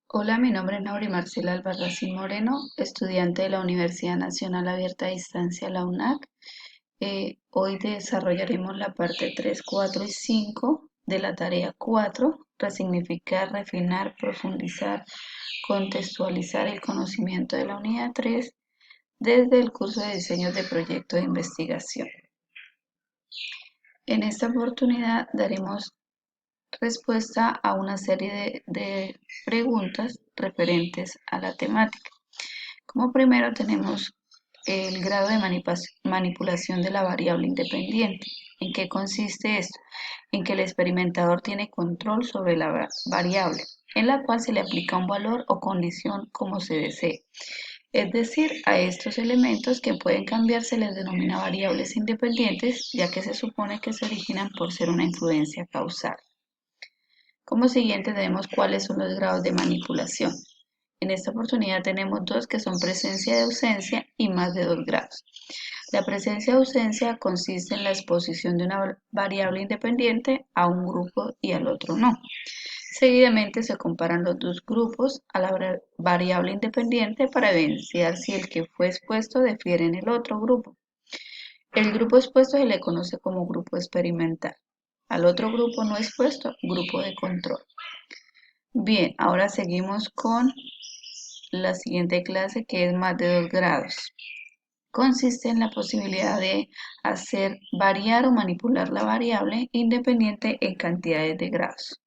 Hola, mi nombre es Nauri Marcela Albarracín Moreno, estudiante de la Universidad Nacional Abierta a Distancia, la UNAC. Hoy desarrollaremos la parte 3, 4 y 5 de la tarea 4, resignificar, refinar, profundizar, contextualizar el conocimiento de la unidad 3 desde el curso de diseño de proyectos de investigación. En esta oportunidad daremos respuesta a una serie de preguntas referentes a la temática. Como primero tenemos el grado de manipulación de la variable independiente. ¿En qué consiste esto? En que el experimentador tiene control sobre la variable, en la cual se le aplica un valor o condición como se desee. Es decir, a estos elementos que pueden cambiar se les denomina variables independientes, ya que se supone que se originan por ser una influencia causal. Como siguiente tenemos cuáles son los grados de manipulación. En esta oportunidad tenemos dos que son presencia y ausencia y más de 2 grados. La presencia y ausencia consiste en la exposición de una variable independiente a un grupo y al otro no. Seguidamente se comparan los dos grupos a la variable independiente para evidenciar si el que fue expuesto difiere en el otro grupo. El grupo expuesto se le conoce como grupo experimental. Al otro grupo no expuesto, grupo de control. Bien, ahora seguimos con la siguiente clase, que es más de 2 grados. Consiste en la posibilidad de hacer variar o manipular la variable independiente en cantidades de grados.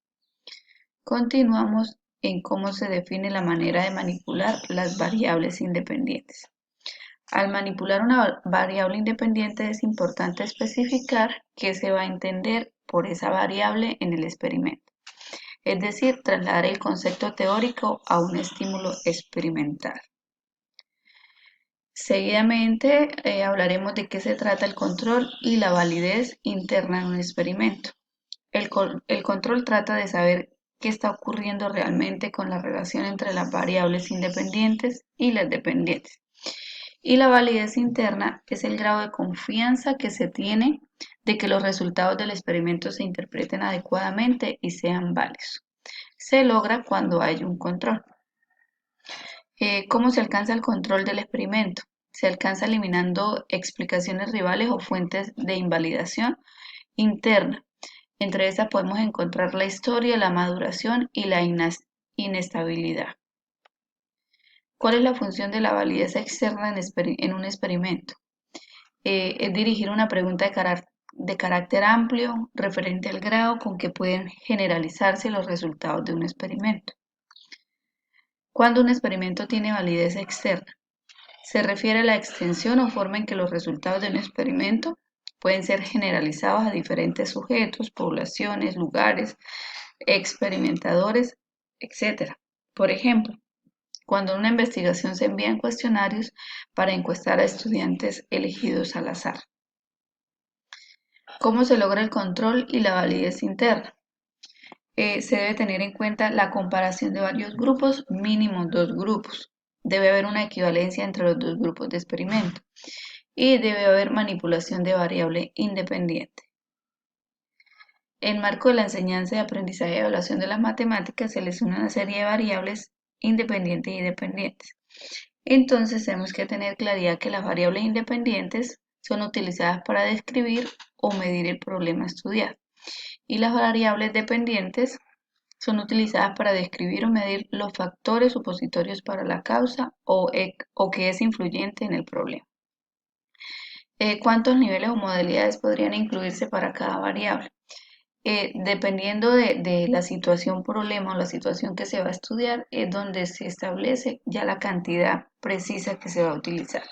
Continuamos en cómo se define la manera de manipular las variables independientes. Al manipular una variable independiente es importante especificar qué se va a entender por esa variable en el experimento, es decir, trasladar el concepto teórico a un estímulo experimental. Seguidamente hablaremos de qué se trata el control y la validez interna en un experimento. El control trata de saber qué está ocurriendo realmente con la relación entre las variables independientes y las dependientes. Y la validez interna es el grado de confianza que se tiene de que los resultados del experimento se interpreten adecuadamente y sean válidos. Se logra cuando hay un control. ¿Cómo se alcanza el control del experimento? Se alcanza eliminando explicaciones rivales o fuentes de invalidación interna. Entre estas podemos encontrar la historia, la maduración y la inestabilidad. ¿Cuál es la función de la validez externa en un experimento? Es dirigir una pregunta de carácter amplio referente al grado con que pueden generalizarse los resultados de un experimento. Cuando un experimento tiene validez externa, se refiere a la extensión o forma en que los resultados de un experimento pueden ser generalizados a diferentes sujetos, poblaciones, lugares, experimentadores, etc. Por ejemplo, cuando en una investigación se envían cuestionarios para encuestar a estudiantes elegidos al azar. ¿Cómo se logra el control y la validez interna? Se debe tener en cuenta la comparación de varios grupos, mínimo 2 grupos. Debe haber una equivalencia entre los dos grupos de experimento y debe haber manipulación de variable independiente. En marco de la enseñanza y aprendizaje y evaluación de las matemáticas, se selecciona una serie de variables independientes y dependientes. Entonces tenemos que tener claridad que las variables independientes son utilizadas para describir o medir el problema estudiado y las variables dependientes son utilizadas para describir o medir los factores supositorios para la causa o que es influyente en el problema. ¿Cuántos niveles o modalidades podrían incluirse para cada variable? Dependiendo de la situación problema o la situación que se va a estudiar, es donde se establece ya la cantidad precisa que se va a utilizar.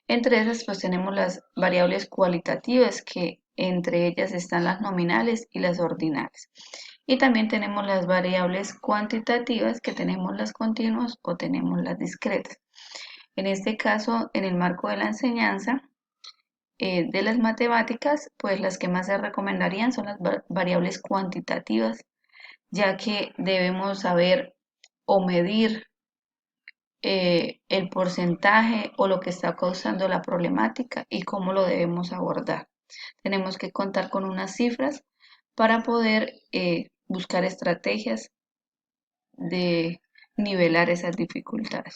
Entre esas, pues tenemos las variables cualitativas, que entre ellas están las nominales y las ordinales. Y también tenemos las variables cuantitativas, que tenemos las continuas o tenemos las discretas. En este caso, en el marco de la enseñanza de las matemáticas, pues las que más se recomendarían son las variables cuantitativas, ya que debemos saber o medir el porcentaje o lo que está causando la problemática y cómo lo debemos abordar. Tenemos que contar con unas cifras para poder buscar estrategias de nivelar esas dificultades.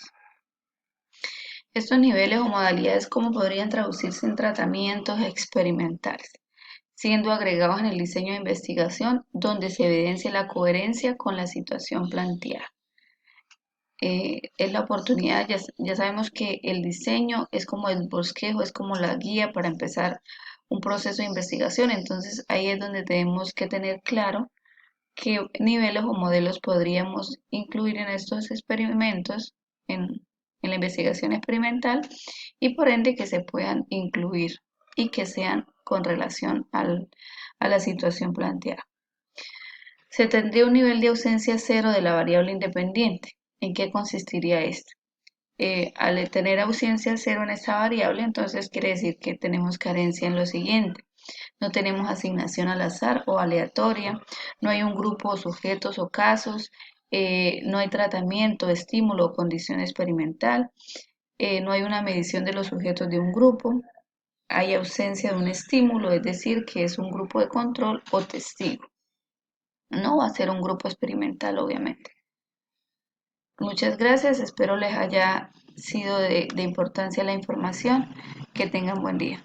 Estos niveles o modalidades, ¿cómo podrían traducirse en tratamientos experimentales, siendo agregados en el diseño de investigación donde se evidencia la coherencia con la situación planteada? Es la oportunidad, ya sabemos que el diseño es como el bosquejo, es como la guía para empezar un proceso de investigación, entonces ahí es donde tenemos que tener claro qué niveles o modelos podríamos incluir en estos experimentos, en la investigación experimental, y por ende que se puedan incluir y que sean con relación a la situación planteada. Se tendría un nivel de ausencia cero de la variable independiente. ¿En qué consistiría esto? Al tener ausencia cero en esta variable, entonces quiere decir que tenemos carencia en lo siguiente. No tenemos asignación al azar o aleatoria, no hay un grupo o sujetos o casos, no hay tratamiento, estímulo o condición experimental, no hay una medición de los sujetos de un grupo, hay ausencia de un estímulo, es decir, que es un grupo de control o testigo. No va a ser un grupo experimental, obviamente. Muchas gracias, espero les haya sido de importancia la información. Que tengan buen día.